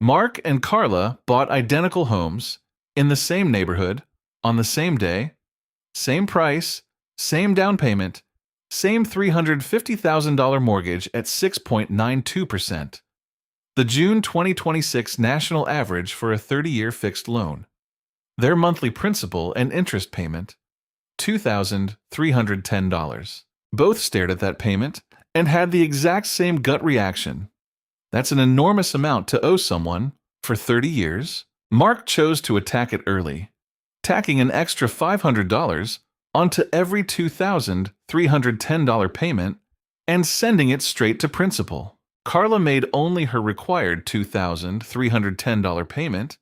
Mark and Carla bought identical homes in the same neighborhood on the same day, same price, same down payment, same $350,000 mortgage at 6.92%. The June 2026 national average for a 30-year fixed loan. Their monthly principal and interest payment, $2,310. Both stared at that payment and had the exact same gut reaction. That's an enormous amount to owe someone for 30 years. Mark chose to attack it early, tacking an extra $500 onto every $2,310 payment and sending it straight to principal. Carla made only her required $2,310 payment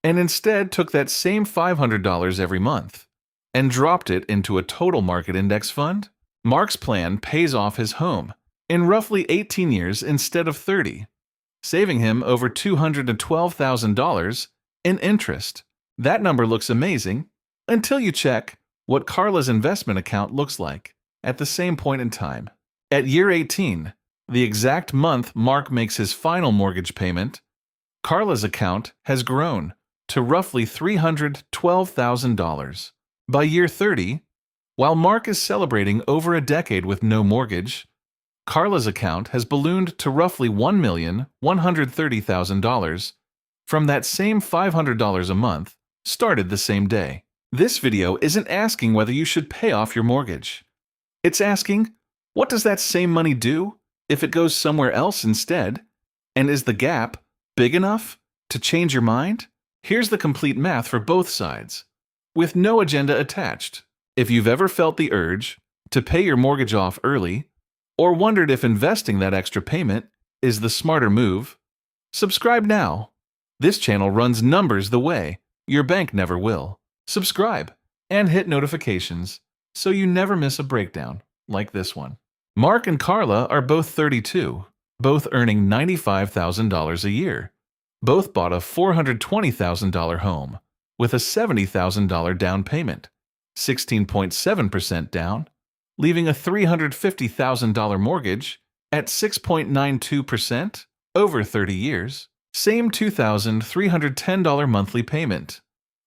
and instead took that same $500 every month and dropped it into a total market index fund. Mark's plan pays off his home in roughly 18 years instead of 30, saving him over $212,000 in interest. That number looks amazing until you check what Carla's investment account looks like at the same point in time. At year 18, the exact month Mark makes his final mortgage payment, Carla's account has grown to roughly $312,000. By year 30, while Mark is celebrating over a decade with no mortgage, Carla's account has ballooned to roughly $1,130,000 from that same $500 a month started the same day. This video isn't asking whether you should pay off your mortgage. It's asking, what does that same money do if it goes somewhere else instead? And is the gap big enough to change your mind? Here's the complete math for both sides, with no agenda attached. If you've ever felt the urge to pay your mortgage off early, or wondered if investing that extra payment is the smarter move, subscribe now. This channel runs numbers the way your bank never will. Subscribe and hit notifications so you never miss a breakdown like this one. Mark and Carla are both 32, both earning $95,000 a year. Both bought a $420,000 home with a $70,000 down payment, 16.7% down, leaving a $350,000 mortgage at 6.92% over 30 years. Same $2,310 monthly payment.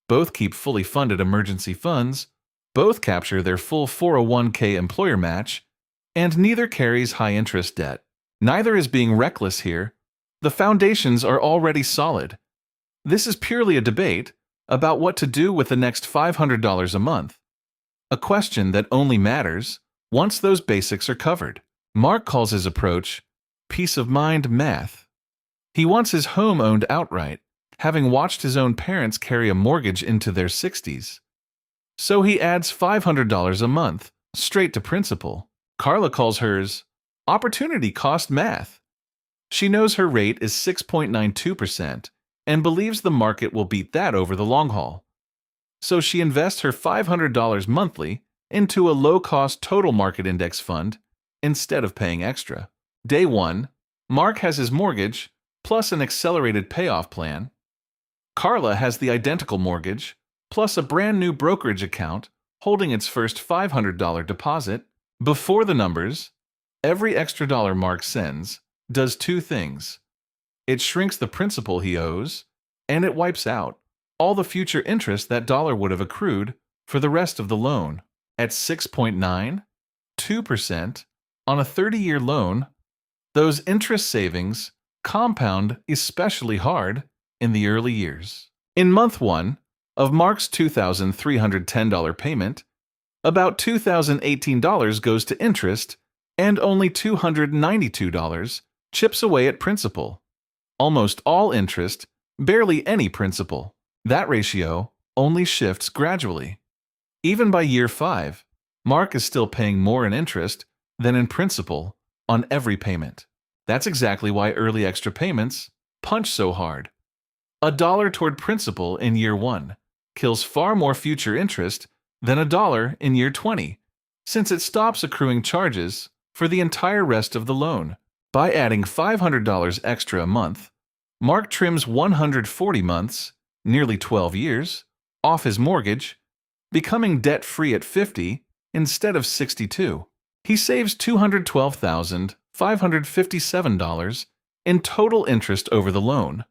Both keep fully funded emergency funds, both capture their full 401k employer match, and neither carries high-interest debt. Neither is being reckless here. The foundations are already solid. This is purely a debate about what to do with the next $500 a month, a question that only matters once those basics are covered. Mark calls his approach peace of mind math. He wants his home owned outright, having watched his own parents carry a mortgage into their 60s. So he adds $500 a month straight to principal. Carla calls hers opportunity cost math. She knows her rate is 6.92% and believes the market will beat that over the long haul. So she invests her $500 monthly into a low-cost total market index fund instead of paying extra. Day 1, Mark has his mortgage plus an accelerated payoff plan. Carla has the identical mortgage plus a brand new brokerage account holding its first $500 deposit. Before the numbers, every extra dollar Mark sends does two things. It shrinks the principal he owes, and it wipes out all the future interest that dollar would have accrued for the rest of the loan. At 6.92% on a 30-year loan, those interest savings compound especially hard in the early years. In month 1 of Mark's $2,310 payment, about $2,018 goes to interest and only $292 chips away at principal. Almost all interest, barely any principal. That ratio only shifts gradually. Even by year 5, Mark is still paying more in interest than in principal on every payment. That's exactly why early extra payments punch so hard. A dollar toward principal in year 1 kills far more future interest than a dollar in year 20, since it stops accruing charges for the entire rest of the loan. By adding $500 extra a month, Mark trims 140 months, nearly 12 years, off his mortgage, becoming debt-free at 50 instead of 62. He saves $212,557 in total interest over the loan,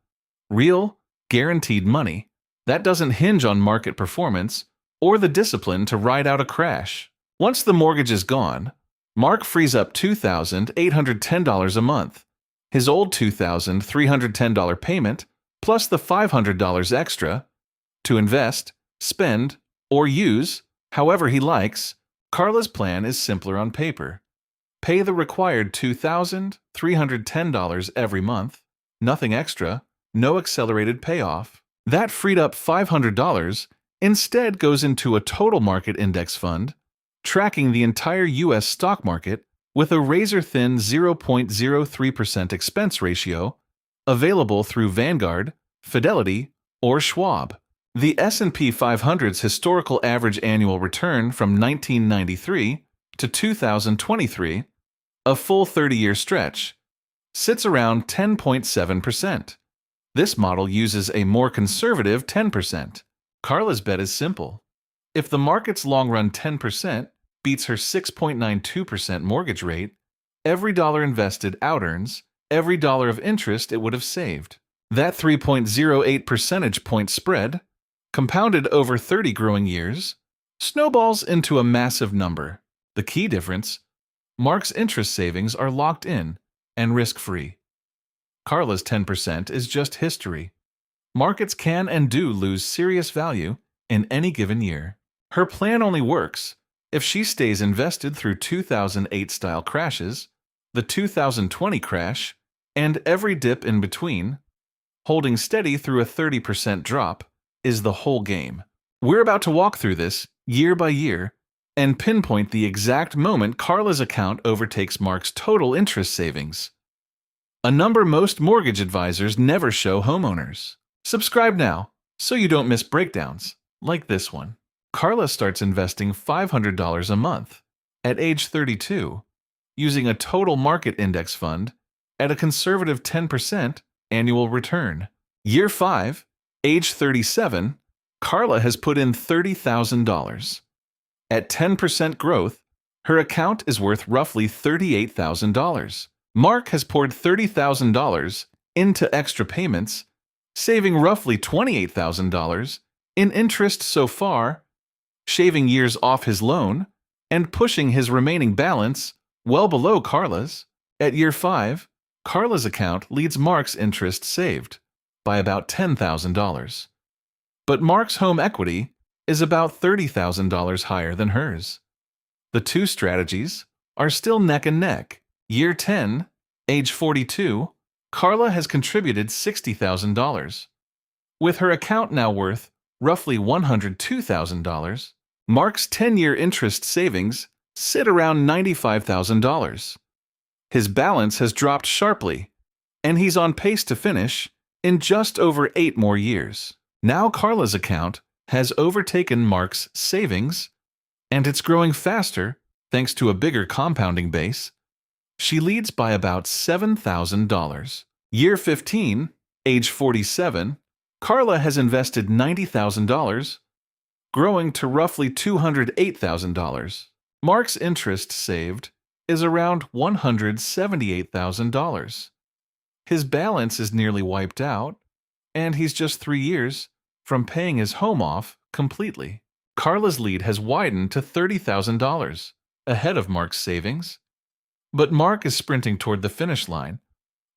Real, guaranteed money that doesn't hinge on market performance or the discipline to ride out a crash. Once the mortgage is gone, Mark frees up $2,810 a month, his old $2,310 payment, plus the $500 extra, to invest, spend, or use however he likes. Carla's plan is simpler on paper. Pay the required $2,310 every month, nothing extra, no accelerated payoff. That freed up $500 instead goes into a total market index fund, tracking the entire U.S. stock market with a razor-thin 0.03% expense ratio, available through Vanguard, Fidelity, or Schwab. The S&P 500's historical average annual return from 1993 to 2023, a full 30-year stretch, sits around 10.7%. This model uses a more conservative 10%. Carla's bet is simple. If the market's long-run 10% beats her 6.92% mortgage rate, every dollar invested out-earns every dollar of interest it would have saved. That 3.08 percentage point spread, compounded over 30 growing years, snowballs into a massive number. The key difference: Mark's interest savings are locked in and risk-free. Carla's 10% is just history. Markets can and do lose serious value in any given year. Her plan only works if she stays invested through 2008-style crashes, the 2020 crash, and every dip in between. Holding steady through a 30% drop is the whole game. We're about to walk through this year by year and pinpoint the exact moment Carla's account overtakes Mark's total interest savings, a number most mortgage advisors never show homeowners. Subscribe now so you don't miss breakdowns like this one. Carla starts investing $500 a month at age 32, using a total market index fund at a conservative 10% annual return. Year 5, age 37, Carla has put in $30,000. At 10% growth, her account is worth roughly $38,000. Mark has poured $30,000 into extra payments, saving roughly $28,000 in interest so far, shaving years off his loan, and pushing his remaining balance well below Carla's. At year 5, Carla's account leads Mark's interest saved by about $10,000. But Mark's home equity is about $30,000 higher than hers. The two strategies are still neck and neck. Year 10, age 42, Carla has contributed $60,000. With her account now worth roughly $102,000, Mark's 10-year interest savings sit around $95,000. His balance has dropped sharply, and he's on pace to finish in just over 8 more years. Now Carla's account has overtaken Mark's savings, and it's growing faster thanks to a bigger compounding base. She leads by about $7,000. Year 15, age 47, Carla has invested $90,000, growing to roughly $208,000. Mark's interest saved is around $178,000. His balance is nearly wiped out, and he's just 3 years from paying his home off completely. Carla's lead has widened to $30,000, ahead of Mark's savings. But Mark is sprinting toward the finish line,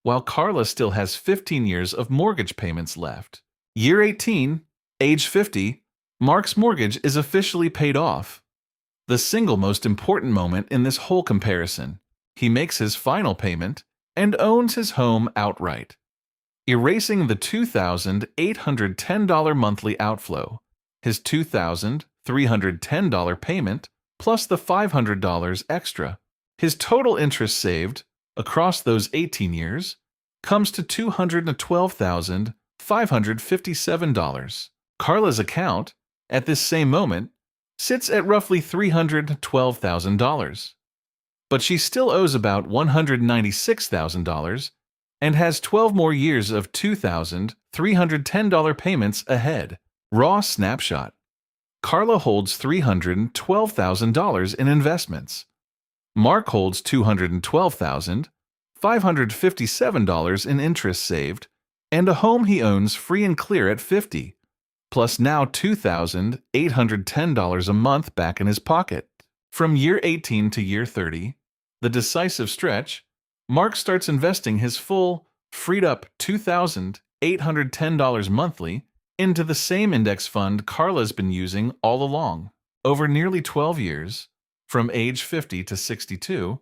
while Carla still has 15 years of mortgage payments left. Year 18, age 50, Mark's mortgage is officially paid off. The single most important moment in this whole comparison. He makes his final payment and owns his home outright, erasing the $2,810 monthly outflow, his $2,310 payment, plus the $500 extra. His total interest saved across those 18 years comes to $212,557. Carla's account, at this same moment, sits at roughly $312,000. But she still owes about $196,000 and has 12 more years of $2,310 payments ahead. Raw snapshot. Carla holds $312,000 in investments. Mark holds $212,557 in interest saved and a home he owns free and clear at 50, plus now $2,810 a month back in his pocket. From year 18 to year 30, the decisive stretch, Mark starts investing his full, freed-up $2,810 monthly into the same index fund Carla's been using all along. Over nearly 12 years, from age 50 to 62,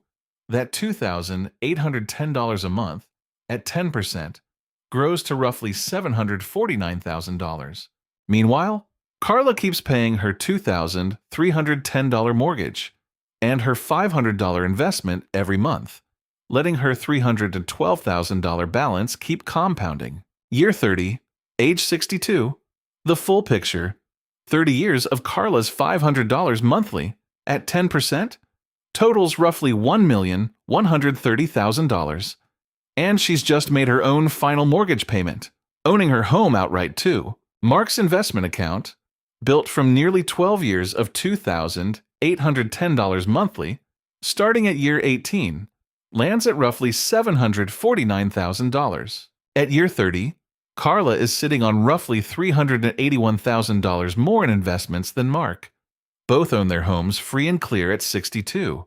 that $2,810 a month, at 10%, grows to roughly $749,000. Meanwhile, Carla keeps paying her $2,310 mortgage and her $500 investment every month, letting her $312,000 balance keep compounding. Year 30, age 62, the full picture, 30 years of Carla's $500 monthly at 10%, totals roughly $1,130,000. And she's just made her own final mortgage payment, owning her home outright too. Mark's investment account, built from nearly 12 years of $2,810 monthly, starting at year 18, lands at roughly $749,000. At year 30, Carla is sitting on roughly $381,000 more in investments than Mark. Both own their homes free and clear at 62.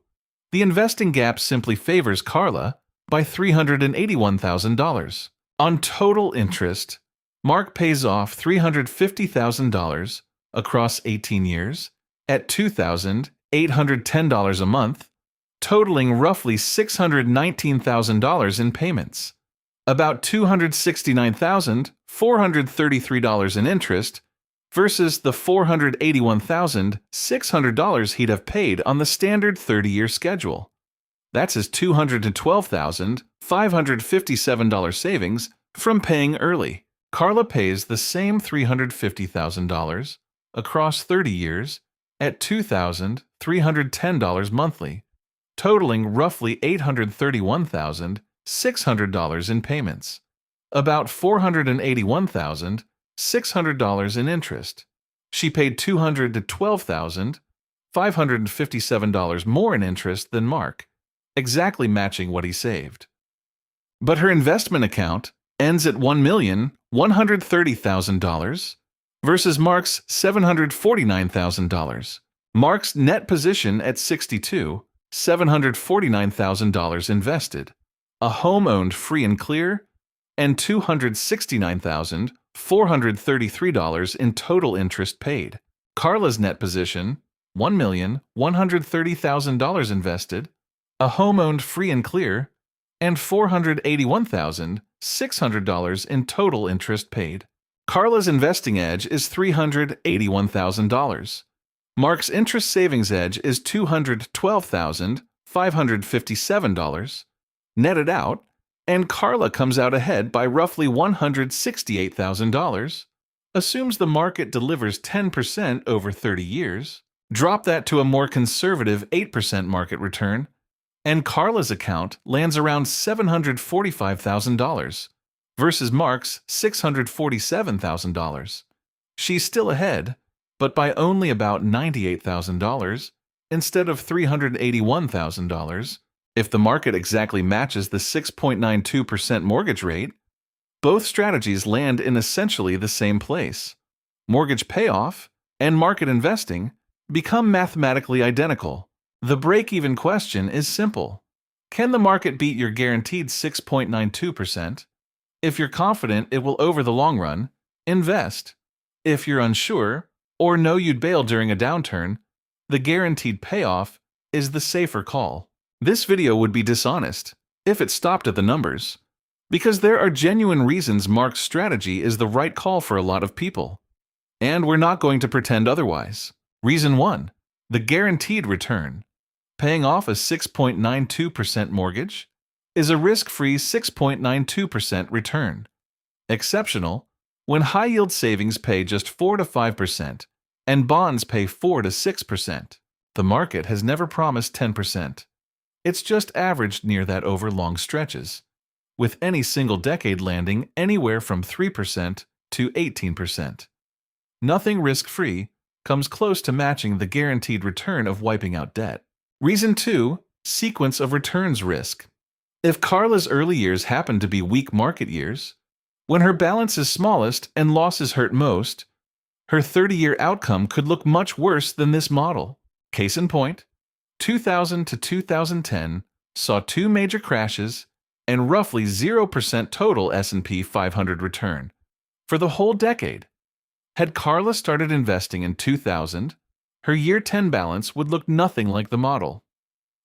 The investing gap simply favors Carla by $381,000. On total interest, Mark pays off $350,000 across 18 years at $2,810 a month, totaling roughly $619,000 in payments. About $269,433 in interest versus the $481,600 he'd have paid on the standard 30-year schedule. That's his $212,557 savings from paying early. Carla pays the same $350,000 across 30 years at $2,310 monthly, totaling roughly $831,600 in payments, about $481,600 in interest. She paid $212,557 more in interest than Mark, exactly matching what he saved. But her investment account ends at $1,130,000 versus Mark's $749,000. Mark's net position at 62, $749,000 invested, a home owned free and clear, and $269,433 in total interest paid. Carla's net position, $1,130,000 invested, a home owned free and clear, and $481,600 in total interest paid. Carla's investing edge is $381,000. Mark's interest savings edge is $212,557, netted out, and Carla comes out ahead by roughly $168,000, assumes the market delivers 10% over 30 years, drop that to a more conservative 8% market return, and Carla's account lands around $745,000 versus Mark's $647,000. She's still ahead, but by only about $98,000 instead of $381,000. If the market exactly matches the 6.92% mortgage rate, both strategies land in essentially the same place. Mortgage payoff and market investing become mathematically identical. The break-even question is simple. Can the market beat your guaranteed 6.92%? If you're confident it will over the long run, invest. If you're unsure or know you'd bail during a downturn, the guaranteed payoff is the safer call. This video would be dishonest if it stopped at the numbers, because there are genuine reasons Mark's strategy is the right call for a lot of people. And we're not going to pretend otherwise. Reason 1, the guaranteed return. Paying off a 6.92% mortgage is a risk-free 6.92% return. Exceptional when high-yield savings pay just 4 to 5% and bonds pay 4 to 6%. The market has never promised 10%. It's just averaged near that over long stretches, with any single decade landing anywhere from 3% to 18%. Nothing risk-free comes close to matching the guaranteed return of wiping out debt. Reason 2, sequence of returns risk. If Carla's early years happen to be weak market years, When her balance is smallest and losses hurt most, her 30-year outcome could look much worse than this model. Case in point, 2000 to 2010 saw two major crashes and roughly 0% total S&P 500 return for the whole decade. Had Carla started investing in 2000, her year 10 balance would look nothing like the model,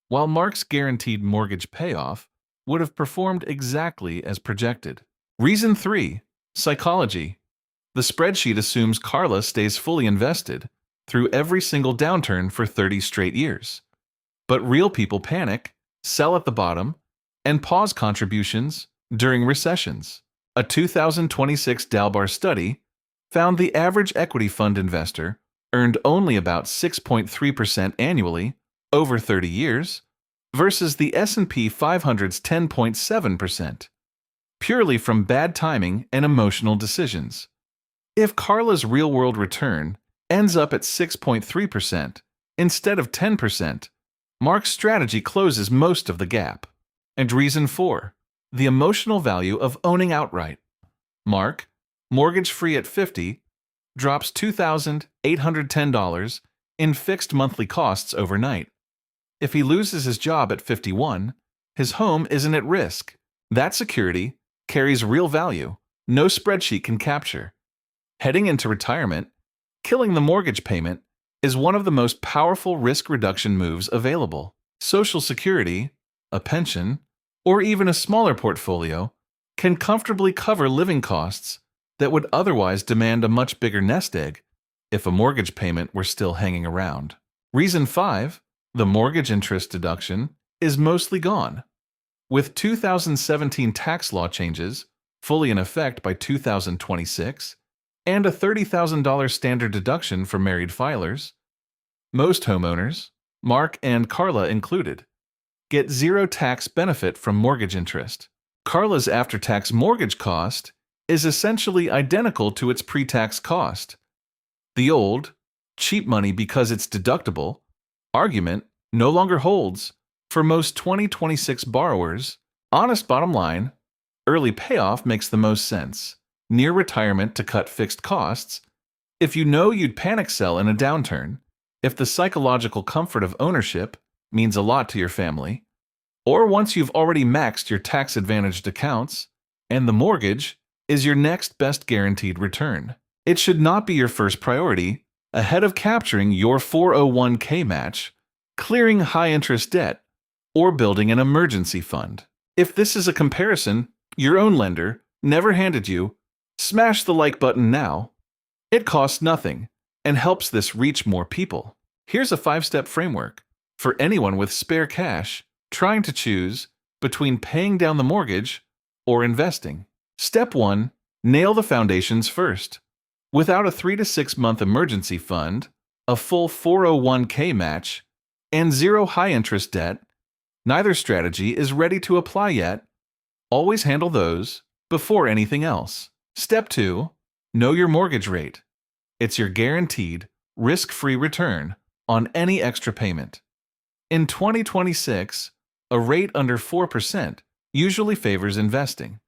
while Mark's guaranteed mortgage payoff would have performed exactly as projected. Reason 3. Psychology. The spreadsheet assumes Carla stays fully invested through every single downturn for 30 straight years. But real people panic, sell at the bottom, and pause contributions during recessions. A 2026 Dalbar study found the average equity fund investor earned only about 6.3% annually over 30 years versus the S&P 500's 10.7%, purely from bad timing and emotional decisions. If Carla's real-world return ends up at 6.3% instead of 10%, Mark's strategy closes most of the gap. And reason 4, the emotional value of owning outright. Mark, mortgage-free at 50, drops $2,810 in fixed monthly costs overnight. If he loses his job at 51, his home isn't at risk. That security carries real value no spreadsheet can capture. Heading into retirement, killing the mortgage payment is one of the most powerful risk reduction moves available. Social Security, a pension, or even a smaller portfolio can comfortably cover living costs that would otherwise demand a much bigger nest egg if a mortgage payment were still hanging around. Reason 5, the mortgage interest deduction, is mostly gone. With 2017 tax law changes fully in effect by 2026 and a $30,000 standard deduction for married filers, most homeowners, Mark and Carla included, get zero tax benefit from mortgage interest. Carla's after-tax mortgage cost is essentially identical to its pre-tax cost. The old, cheap money because it's deductible argument no longer holds for most 2026 borrowers. Honest bottom line, early payoff makes the most sense. Near retirement to cut fixed costs, if you know you'd panic sell in a downturn, if the psychological comfort of ownership means a lot to your family, or once you've already maxed your tax-advantaged accounts, and the mortgage is your next best guaranteed return. It should not be your first priority ahead of capturing your 401k match, clearing high-interest debt, or building an emergency fund. If this is a comparison your own lender never handed you, smash the like button now. It costs nothing and helps this reach more people. Here's a 5-step framework for anyone with spare cash trying to choose between paying down the mortgage or investing. Step 1. Nail the foundations first. Without a 3 to 6 month emergency fund, a full 401k match, and zero high-interest debt, neither strategy is ready to apply yet. Always handle those before anything else. Step 2. Know your mortgage rate. It's your guaranteed, risk-free return on any extra payment. In 2026, a rate under 4% usually favors investing.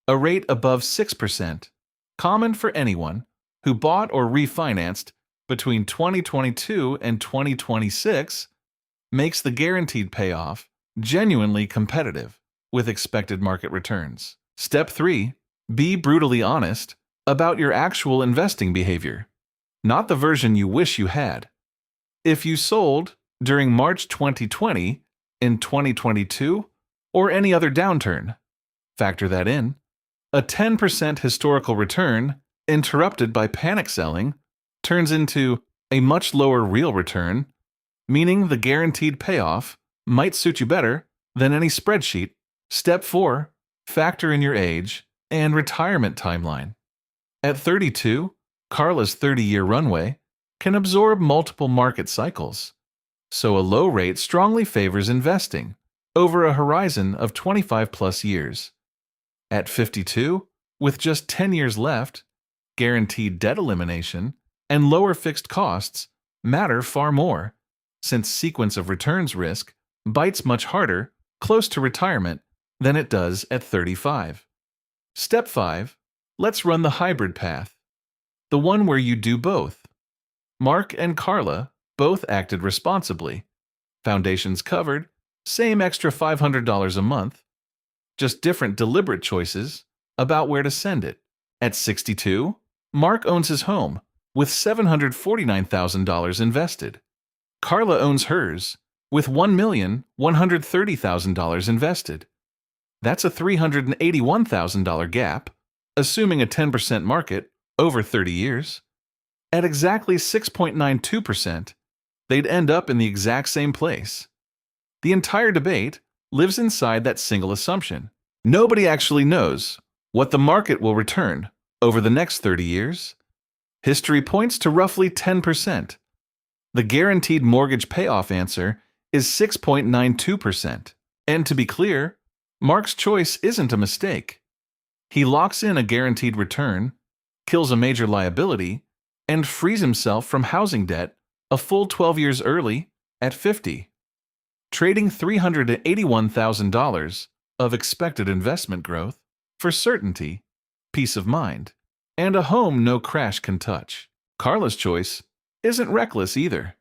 A rate above 6%, common for anyone who bought or refinanced between 2022 and 2026, makes the guaranteed payoff genuinely competitive with expected market returns. Step 3. Be brutally honest about your actual investing behavior, not the version you wish you had. If you sold during March 2020, in 2022, or any other downturn, factor that in. A 10% historical return, interrupted by panic selling, turns into a much lower real return, meaning the guaranteed payoff might suit you better than any spreadsheet. Step 4. Factor in your age and retirement timeline. At 32, Carla's 30-year runway can absorb multiple market cycles, so a low rate strongly favors investing over a horizon of 25-plus years. At 52, with just 10 years left, guaranteed debt elimination and lower fixed costs matter far more, since sequence of returns risk bites much harder close to retirement than it does at 35. Step 5. let's run the hybrid path, the one where you do both. Mark and Carla both acted responsibly. Foundations covered, same extra $500 a month, just different deliberate choices about where to send it. At 62, Mark owns his home with $749,000 invested. Carla owns hers with $1,130,000 invested. That's a $381,000 gap, assuming a 10% market over 30 years. At exactly 6.92%, they'd end up in the exact same place. The entire debate lives inside that single assumption. Nobody actually knows what the market will return over the next 30 years. History points to roughly 10%. The guaranteed mortgage payoff answer is 6.92%. And to be clear, Mark's choice isn't a mistake. He locks in a guaranteed return, kills a major liability, and frees himself from housing debt a full 12 years early at 50. Trading $381,000 of expected investment growth for certainty, peace of mind, and a home no crash can touch. Carla's choice isn't reckless either.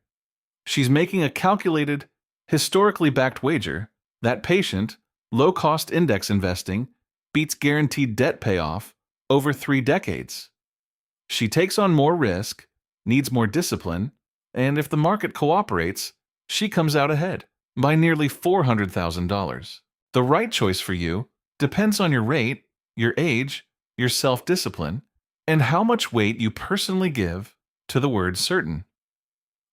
She's making a calculated, historically backed wager that patient, low-cost index investing beats guaranteed debt payoff over 3 decades. She takes on more risk, needs more discipline, and if the market cooperates, she comes out ahead by nearly $400,000. The right choice for you depends on your rate, your age, your self-discipline, and how much weight you personally give to the word certain.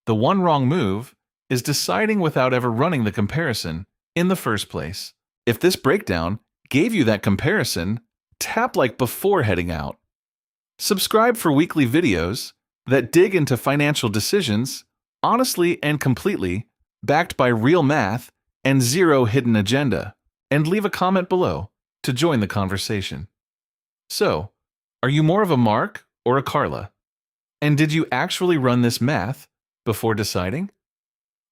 The one wrong move is deciding without ever running the comparison in the first place. If this breakdown gave you that comparison, tap like before heading out. Subscribe for weekly videos that dig into financial decisions honestly and completely, backed by real math and zero hidden agenda. And leave a comment below to join the conversation. So, are you more of a Mark or a Carla? And did you actually run this math before deciding?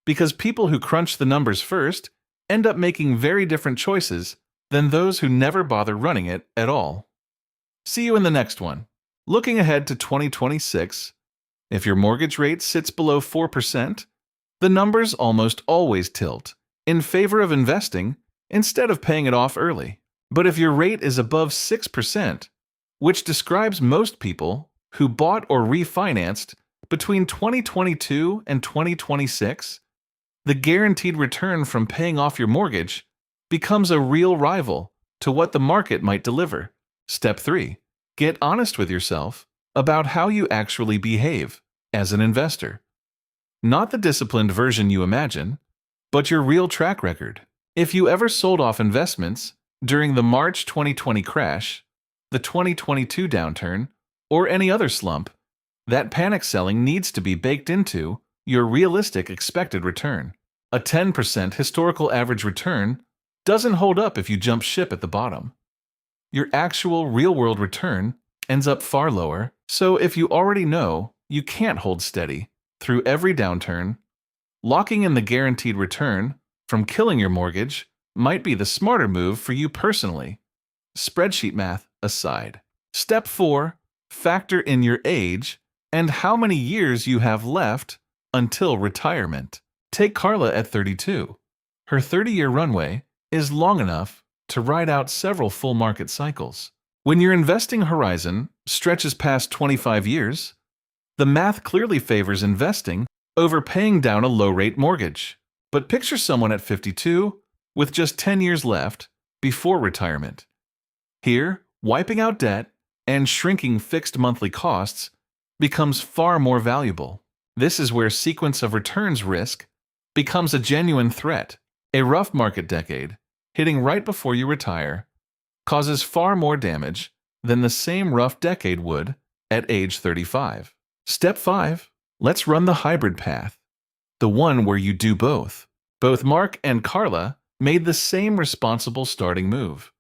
Because people who crunch the numbers first end up making very different choices than those who never bother running it at all. See you in the next one. Looking ahead to 2026, if your mortgage rate sits below 4%, the numbers almost always tilt in favor of investing instead of paying it off early. But if your rate is above 6%, which describes most people who bought or refinanced between 2022 and 2026, the guaranteed return from paying off your mortgage becomes a real rival to what the market might deliver. Step 3. Get honest with yourself about how you actually behave as an investor. Not the disciplined version you imagine, but your real track record. If you ever sold off investments during the March 2020 crash, the 2022 downturn, or any other slump, that panic selling needs to be baked into your realistic expected return. A 10% historical average return doesn't hold up if you jump ship at the bottom. Your actual real-world return ends up far lower, so if you already know you can't hold steady through every downturn, locking in the guaranteed return from killing your mortgage might be the smarter move for you personally. Spreadsheet math aside. Step 4. Factor in your age and how many years you have left until retirement. Take Carla at 32. Her 30-year runway is long enough to ride out several full market cycles. When your investing horizon stretches past 25 years, the math clearly favors investing over paying down a low-rate mortgage. But picture someone at 52 with just 10 years left before retirement. Here, wiping out debt and shrinking fixed monthly costs becomes far more valuable. This is where sequence of returns risk becomes a genuine threat. A rough market decade, hitting right before you retire, causes far more damage than the same rough decade would at age 35. Step 5. Let's run the hybrid path, the one where you do both. Both Mark and Carla made the same responsible starting move.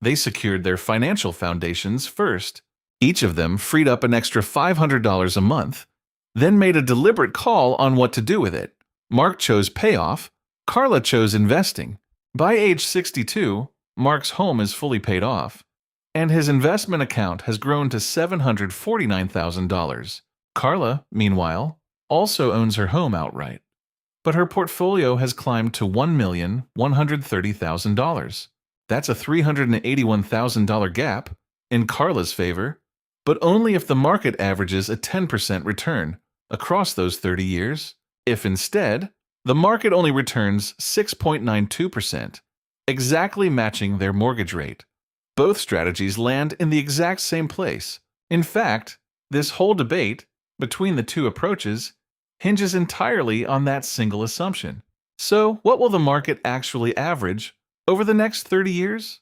They secured their financial foundations first. Each of them freed up an extra $500 a month, then made a deliberate call on what to do with it. Mark chose payoff, Carla chose investing. By age 62, Mark's home is fully paid off, and his investment account has grown to $749,000. Carla, meanwhile, also owns her home outright, but her portfolio has climbed to $1,130,000. That's a $381,000 gap in Carla's favor, but only if the market averages a 10% return across those 30 years. If instead, the market only returns 6.92%, exactly matching their mortgage rate. Both strategies land in the exact same place. In fact, this whole debate between the two approaches hinges entirely on that single assumption. So, what will the market actually average over the next 30 years?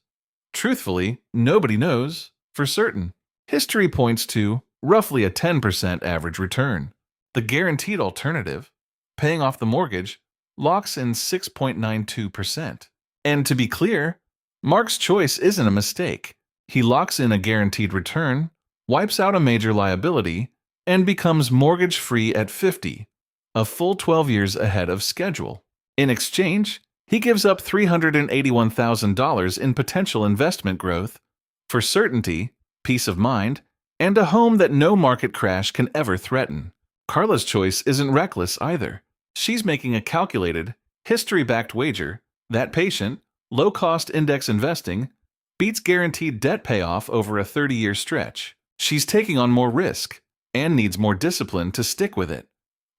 Truthfully, nobody knows for certain. History points to roughly a 10% average return. The guaranteed alternative, paying off the mortgage, locks in 6.92%. And to be clear, Mark's choice isn't a mistake. He locks in a guaranteed return, wipes out a major liability, and becomes mortgage-free at 50, a full 12 years ahead of schedule. In exchange, he gives up $381,000 in potential investment growth for certainty, peace of mind, and a home that no market crash can ever threaten. Carla's choice isn't reckless either. She's making a calculated, history-backed wager that patient, low-cost index investing beats guaranteed debt payoff over a 30-year stretch. She's taking on more risk and needs more discipline to stick with it.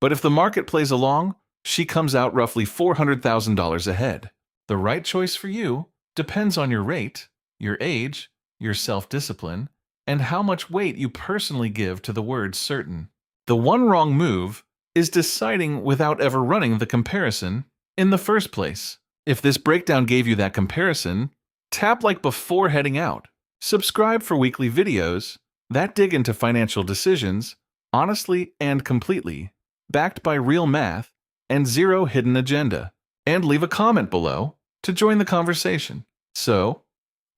But if the market plays along, she comes out roughly $400,000 ahead. The right choice for you depends on your rate, your age, your self-discipline, and how much weight you personally give to the word certain. The one wrong move is deciding without ever running the comparison in the first place. If this breakdown gave you that comparison, tap like before heading out. Subscribe for weekly videos that dig into financial decisions honestly and completely, backed by real math and zero hidden agenda. And leave a comment below to join the conversation. So,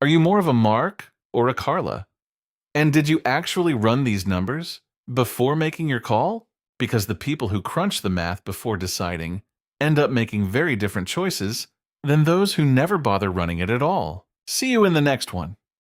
are you more of a Mark or a Carla? And did you actually run these numbers before making your call? Because the people who crunch the math before deciding end up making very different choices than those who never bother running it at all. See you in the next one.